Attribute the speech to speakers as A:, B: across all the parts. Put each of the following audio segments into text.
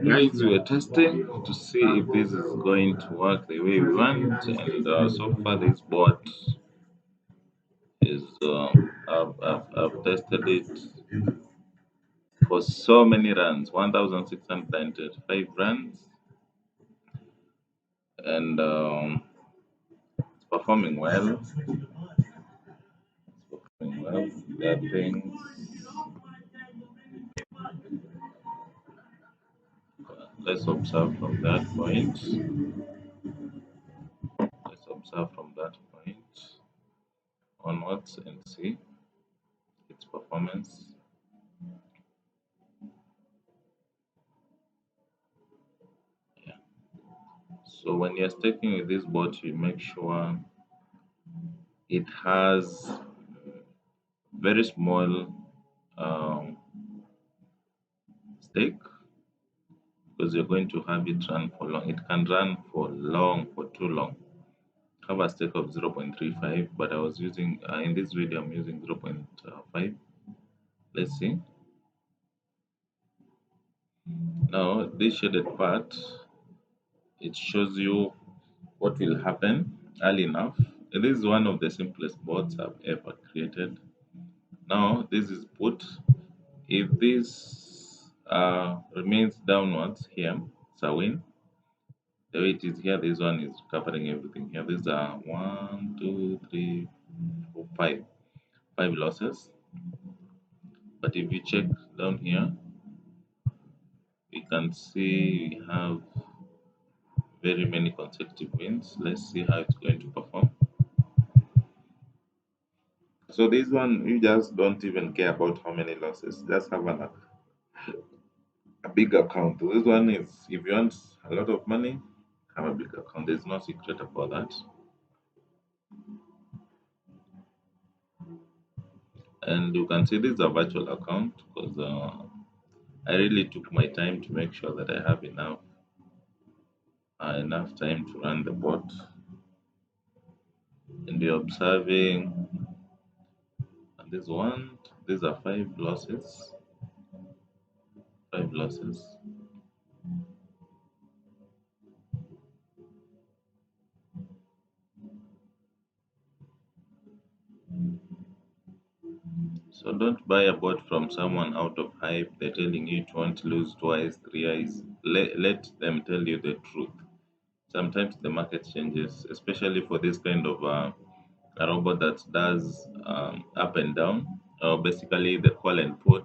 A: Guys, we are testing to see if this is going to work the way we want, and so far this bot is I've tested it for so many runs, 1,695 runs, and it's performing well. Performing well. There are things. Let's observe from that point. Let's observe from that point onwards and see its performance. Yeah. So when you're staking with this bot, you make sure it has very small um, stake, because you're going to have it run for long. It can run for long, for too long. I have a stake of 0.35, but I was using in this video I'm using 0.5. Let's see. Now this shaded part, it shows you what will happen early enough. This is one of the simplest bots I've ever created. Now this is put. If this remains downwards here, it's a win. The way it is here, this one is covering everything here. These are 1, 2, 3, 4, 5 losses. But if you check down here, we can see we have very many consecutive wins. Let's see how it's going to perform. So this one, you just don't even care about how many losses. Just have a big account. This one is, if you want a lot of money, have a big account. There's no secret about that. And you can see this is a virtual account, because I really took my time to make sure that I have enough time to run the bot, and you're observing. And this one, these are 5 losses. 5 losses. So don't buy a bot from someone out of hype. They're telling you it won't lose twice, thrice. Let them tell you the truth. Sometimes the market changes, especially for this kind of a robot that does up and down, or basically the call and put.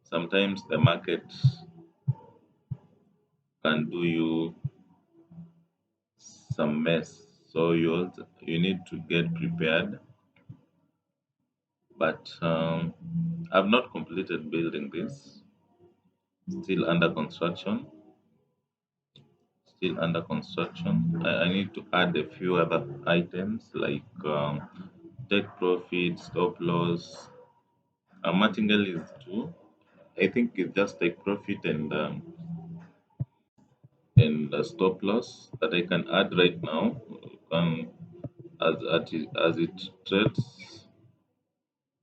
A: Sometimes the market can do you some mess, so you need to get prepared. But I've not completed building this, still under construction. Still under construction. I need to add a few other items like take profit, stop loss. Martingale is two. I think it's just take profit and stop loss that I can add right now. Um, as it trades,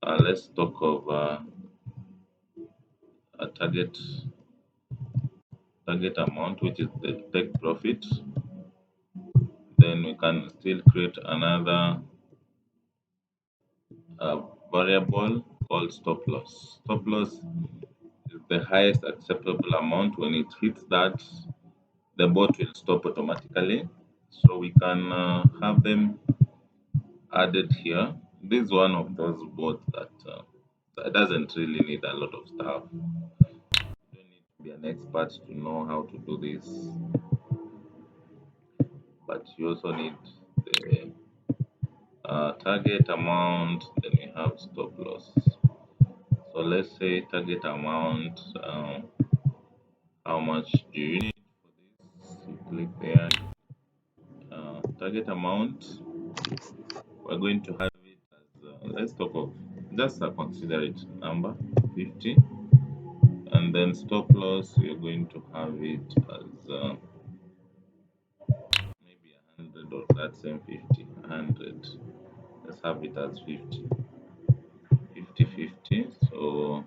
A: let's talk of a target amount, which is the take profit. Then we can still create another variable called stop loss. Stop loss is the highest acceptable amount. When it hits that, the bot will stop automatically. So we can have them added here. This is one of those bots that doesn't really need a lot of stuff. You don't need to be an expert to know how to do this, but you also need the target amount. Then we have stop loss. So let's say target amount. How much do you need for this? You click there. Target amount. We're going to have it as let's talk of just a considerate number, 50. And then stop loss, we're going to have it as maybe 100, or that same 50, 100. Let's have it as 50. 50-50. So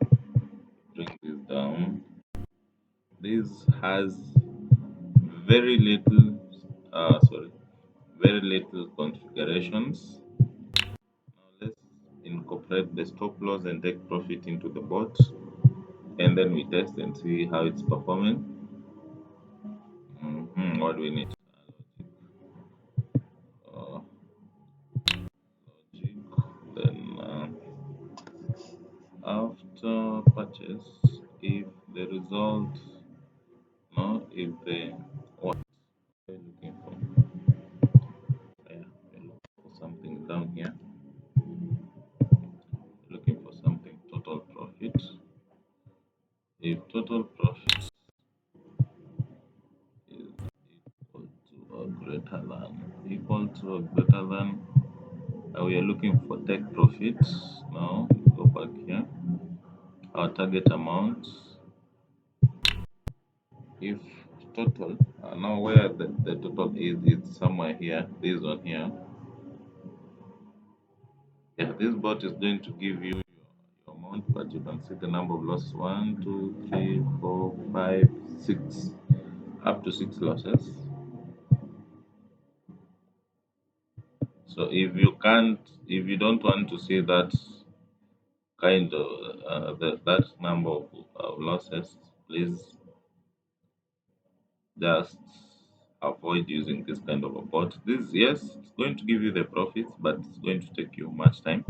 A: bring this down. This has very little, sorry, very little configurations. Now let's incorporate the stop loss and take profit into the bot, and then we test and see how it's performing. What do we need? Uh, Logic. Then after purchase, if the result, no, if the what are you looking for? Yeah, we're looking for something down here. Looking for something total profit. If total profit is equal to or greater than we are looking for take profit. Now go back here. Our target amount. If total now where the total is it's somewhere here. This one here. Yeah, this bot is going to give you your amount, but you can see the number of losses: one, two, three, four, five, six, up to six losses. So if you don't want to see that kind of that number of losses, please just avoid using this kind of a bot. This, yes, it's going to give you the profits, but it's going to take you much time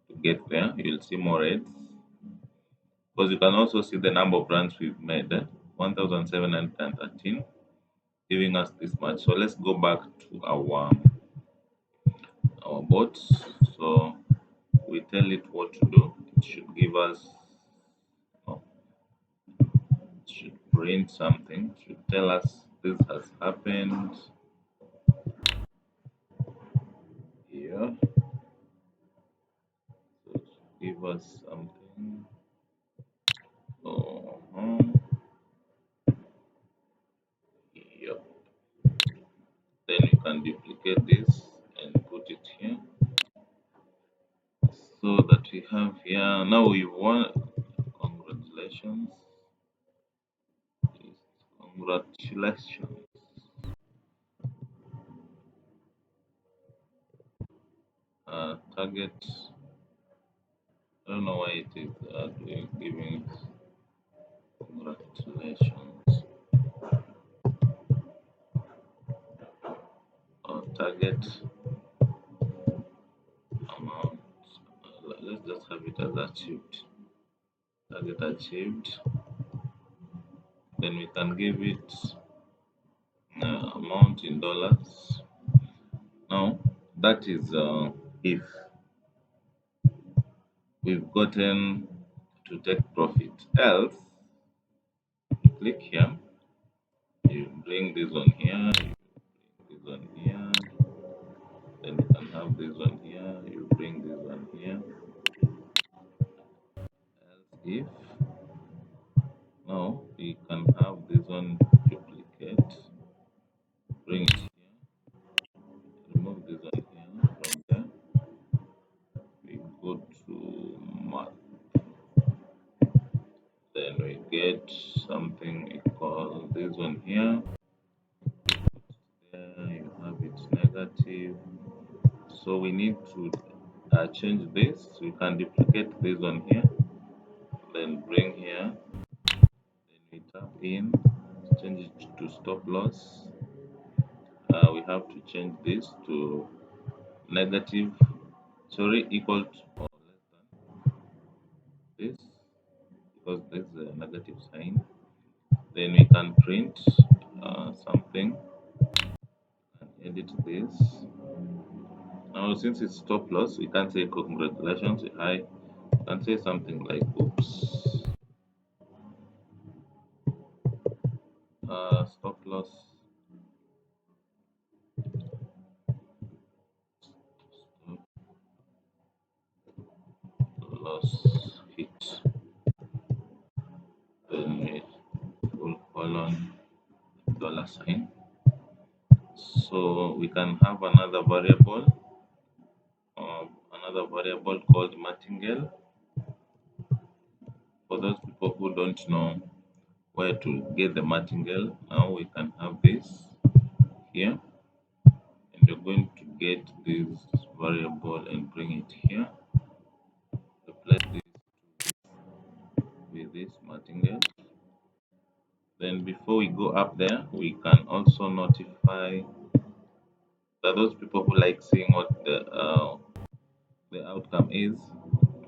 A: to get there. You'll see more rates because you can also see the number of runs we've made, 1713, giving us this much. So let's go back to our bot. So we tell it what to do. It should give us, no, it should print something, it should tell us this has happened here. So it should give us something. Uh-huh. Yep. Then you can duplicate this and put it here so that we have here. Now we won. Congratulations. Congratulations. Target. I don't know why it is giving congratulations. Target amount. Let's just have it as achieved. Target achieved. Then we can give it amount in dollars. Now that is if we've gotten to take profit. Else, you click here, you bring this one here, you bring this one here, then you can have this one here, you bring this one here. Else, if now we can have this one duplicate, bring it here, remove this one here from there. We go to math, then we get something we call this one here. There you have it negative. So we need to change this. We can duplicate this one here, then bring here, then we tap in, change it to stop loss. We have to change this to negative, sorry, equal to or less than this because this is a negative sign. Then we can print something and edit this. Now, since it's stop loss, we can't say congratulations, hi. We can say something like oops. Stop loss, stop loss hit. Then we full colon dollar sign. So we can have another variable called martingale. For those people who don't know where to get the martingale, now we can have this here, and you're going to get this variable and bring it here. Replace this with this martingale. Then before we go up there, we can also notify that those people who like seeing what the outcome is.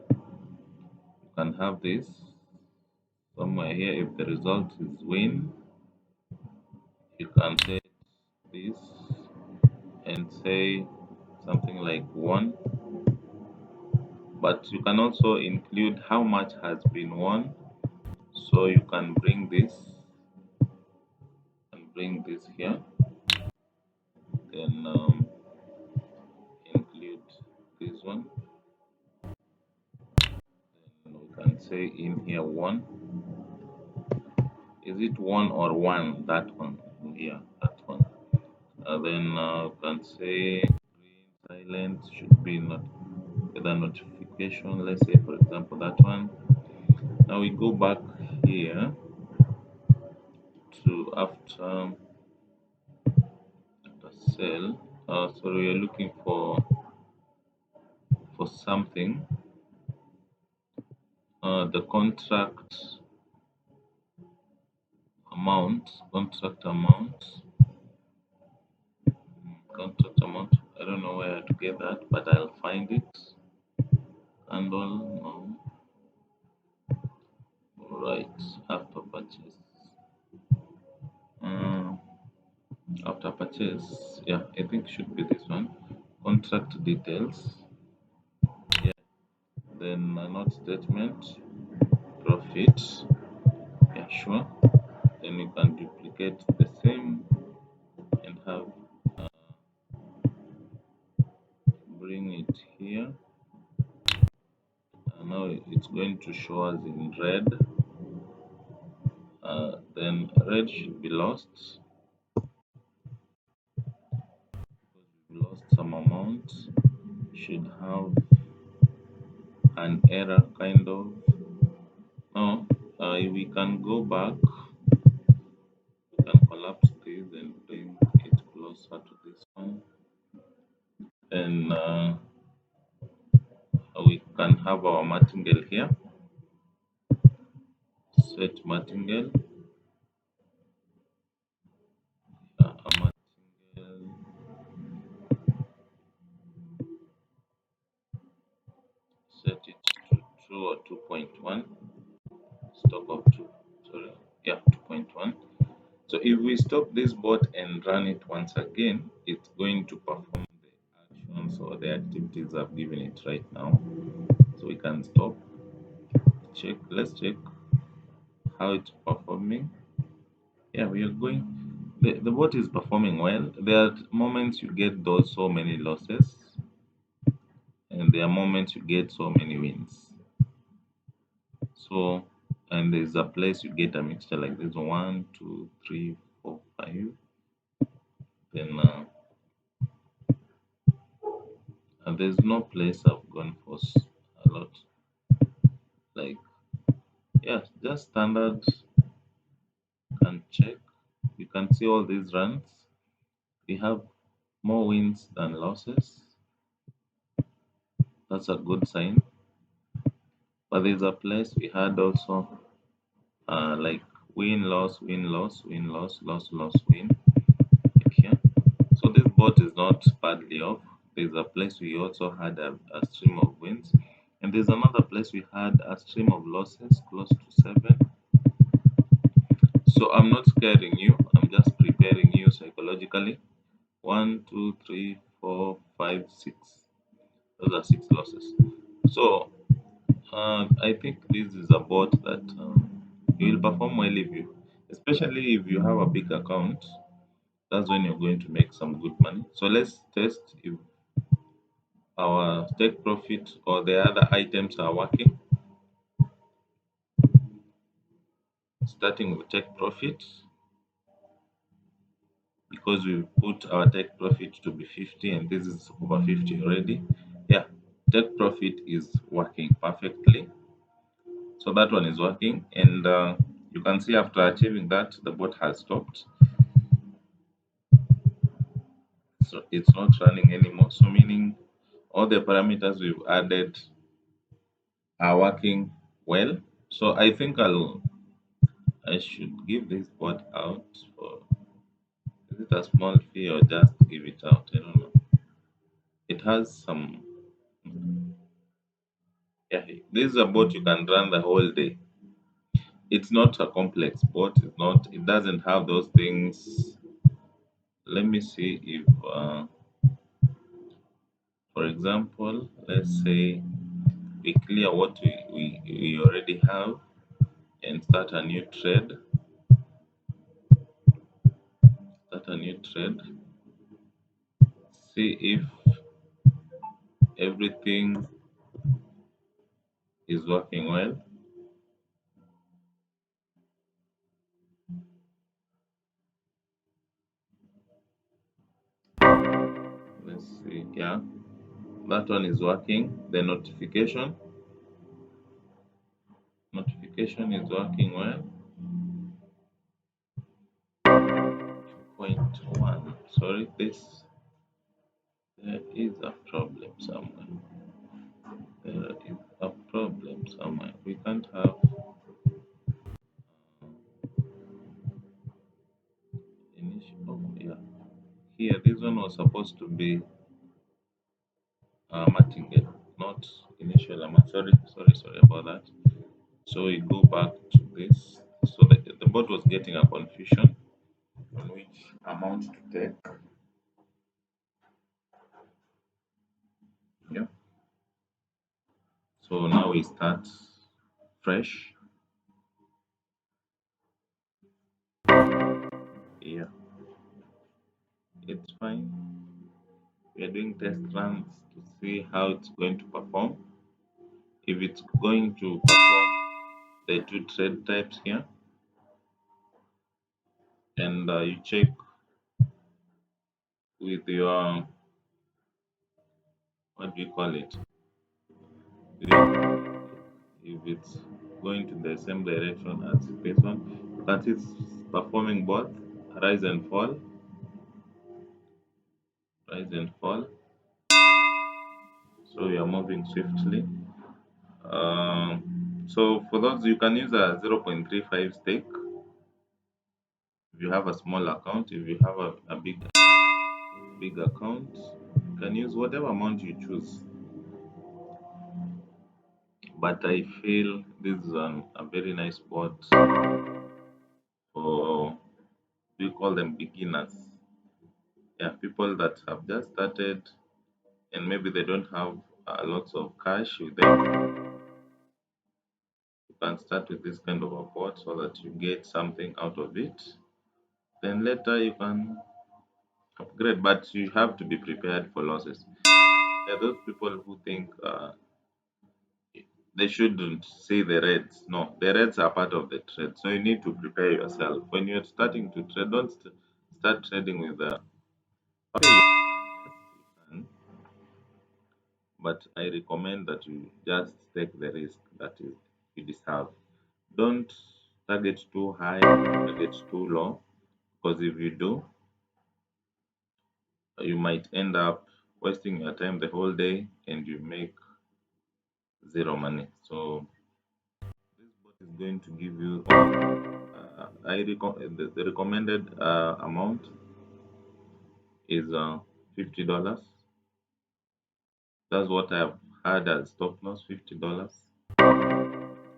A: You can have this somewhere here. If the result is win, you can set this and say something like one, but you can also include how much has been won. So you can bring this and bring this here, then include this one, then we can say in here one. Is it one or one? That one. Yeah, that one. Then you can say green silent should be not with a notification. Let's say for example that one. Now we go back here to after the cell. So we are looking for something. The contract amount, contract amount. I don't know where to get that, but I'll find it. Handle, no. Right, after purchase. Uh, After purchase, yeah, I think should be this one. Contract details. Yeah. Then not statement, profit. Yeah, sure. Then you can duplicate the same and have bring it here. Now it's going to show us in red. Then red should be lost because we lost some amount. Should have an error kind of. No, we can go back. We can collapse this and bring it closer to this one. Then we can have our martingale here. Set martingale. A martingale. Set it to 2 or 2.1. Stop of 2. Sorry. Yeah, 2.1. So if we stop this bot and run it once again, it's going to perform the actions or the activities I've given it right now. So we can stop, check, let's check how it's performing. Yeah, we are going, the bot is performing well. There are moments you get those so many losses, and there are moments you get so many wins. So, and there's a place you get a mixture like this: one, two, three, four, five. Then and there's no place I've gone for a lot. Like, yeah, just standard. Can check. You can see all these runs. We have more wins than losses. That's a good sign. But there's a place we had also like win, loss, win, loss, win, loss, loss, loss, win. Like here. So this bot is not badly off. There's a place we also had a stream of wins. And there's another place we had a stream of losses close to 7. So I'm not scaring you. I'm just preparing you psychologically. One, two, three, four, five, 6. Those are 6 losses. So I think this is a bot that you will perform well if you, especially if you have a big account. That's when you're going to make some good money. So let's test if our take profit or the other items are working. Starting with take profit, because we put our take profit to be 50 and this is over 50 already. Yeah, take profit is working perfectly. So that one is working, and you can see after achieving that, the bot has stopped. So it's not running anymore. So meaning all the parameters we've added are working well. So I should give this bot out for, is it a small fee or just give it out? I don't know. It has some, yeah. This is a bot you can run the whole day. It's not a complex bot. It's not. It doesn't have those things. Let me see if, for example, let's say we clear what we already have and start a new thread. Start a new thread. See if everything is working well. Let's see. Yeah, that one is working. The notification is working well. Point one. Sorry, this, there is a problem somewhere. There is a problem somewhere. We can't have initial. Oh, yeah. Here, this one was supposed to be martingale, not initial amount. Sorry about that. So we go back to this. So the board was getting a confusion on which amount to take. Yeah. So now we start fresh. Yeah, it's fine. We are doing test runs to see how it's going to perform. If it's going to perform the two trade types here, and you check with your, what do you call it? If it's going to the same direction as this one, you can see it's performing both rise and fall, rise and fall. So we are moving swiftly. So for those, you can use a 0.35 stake if you have a small account. If you have a big account, you can use whatever amount you choose. But I feel this is a very nice spot for, we call them beginners. Yeah, people that have just started and maybe they don't have lots of cash with them. You can start with this kind of a bot so that you get something out of it. Then later you can upgrade, but you have to be prepared for losses. There are those people who think they shouldn't see the reds. No, the reds are part of the trade. So you need to prepare yourself. When you're starting to trade, don't start trading with the. Okay, you can, yes, you can, but I recommend that you just take the risk that you deserve. Don't target too high, target too low, because if you do, you might end up wasting your time the whole day and you make zero money. So this bot is going to give you, the recommended amount is $50. That's what I have had as stop loss, $50.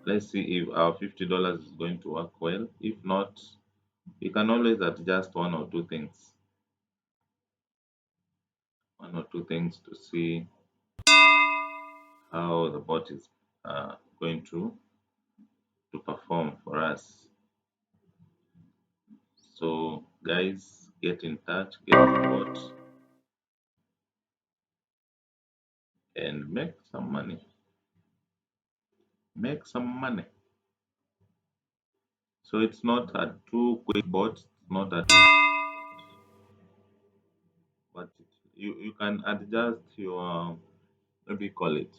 A: Let's see if our $50 is going to work well. If not, you can always adjust one or two things to see how the bot is going to perform for us. So guys, get in touch, get the bot, and make some money. Make some money. So it's not a too quick bot, it's not a but you can adjust your, what do you call it?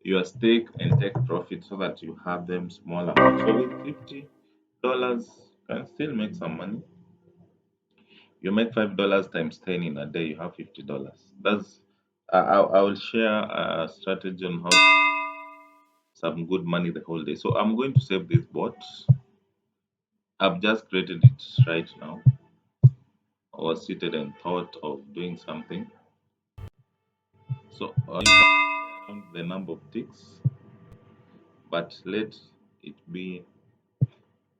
A: your stake and take profit so that you have them small amount. So with $50, you can still make some money. You make $5 times 10 in a day, you have $50. That's I will share a strategy on how to some good money the whole day. So I'm going to save this bot. I've just created it right now. I was seated and thought of doing something. So you can play around the number of ticks, but let it be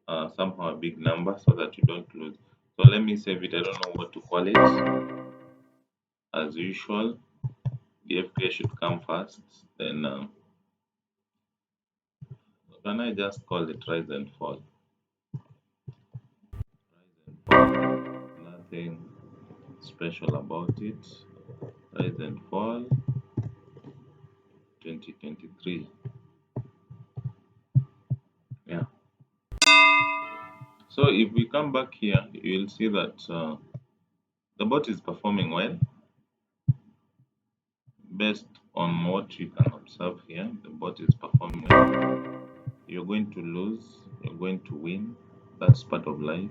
A: somehow a big number so that you don't lose. So let me save it. I don't know what to call it. As usual, the FPA should come first. Then can I just call it rise and fall? Rise and fall. Nothing special about it. Rise and fall 2023. Yeah. So if we come back here, you'll see that the bot is performing well based on what you can observe here. The bot is performing well. You're going to lose, you're going to win. That's part of life.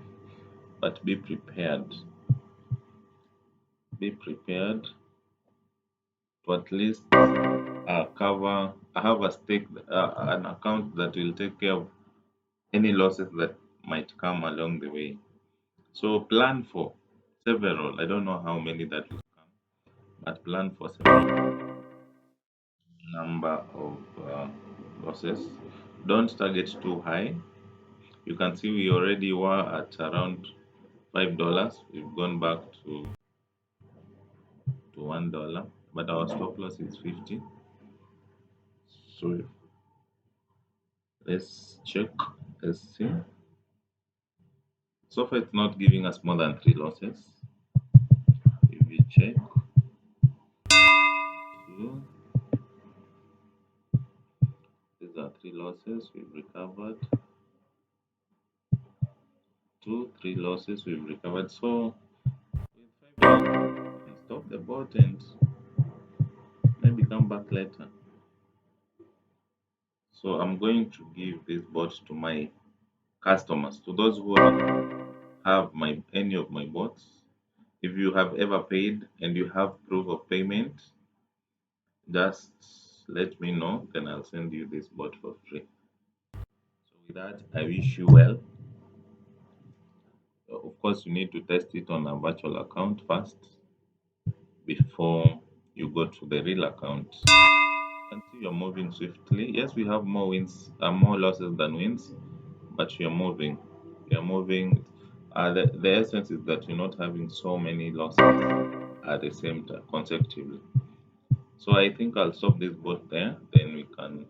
A: But be prepared. Be prepared to at least cover. I have a stake, an account that will take care of any losses that might come along the way. So plan for several. I don't know how many that will come, but plan for several number of losses. Don't target too high. You can see we already were at around $5. We've gone back to $1, but our stop loss is 50. So let's check. Let's see. So far, it's not giving us more than three losses. If we check, two, these are three losses we've recovered. Two, three losses we've recovered. So with $5, we can stop the bot and maybe come back later. So I'm going to give this bot to my customers, to those who have my any of my bots. If you have ever paid and you have proof of payment, just let me know, then I'll send you this bot for free. So with that, I wish you well. Of course, you need to test it on a virtual account first before you go to the real account. You can see you're moving swiftly. Yes, we have more wins, more losses than wins, but you're moving. You're moving. The essence is that you're not having so many losses at the same time consecutively. So I think I'll stop this bot there. Then we can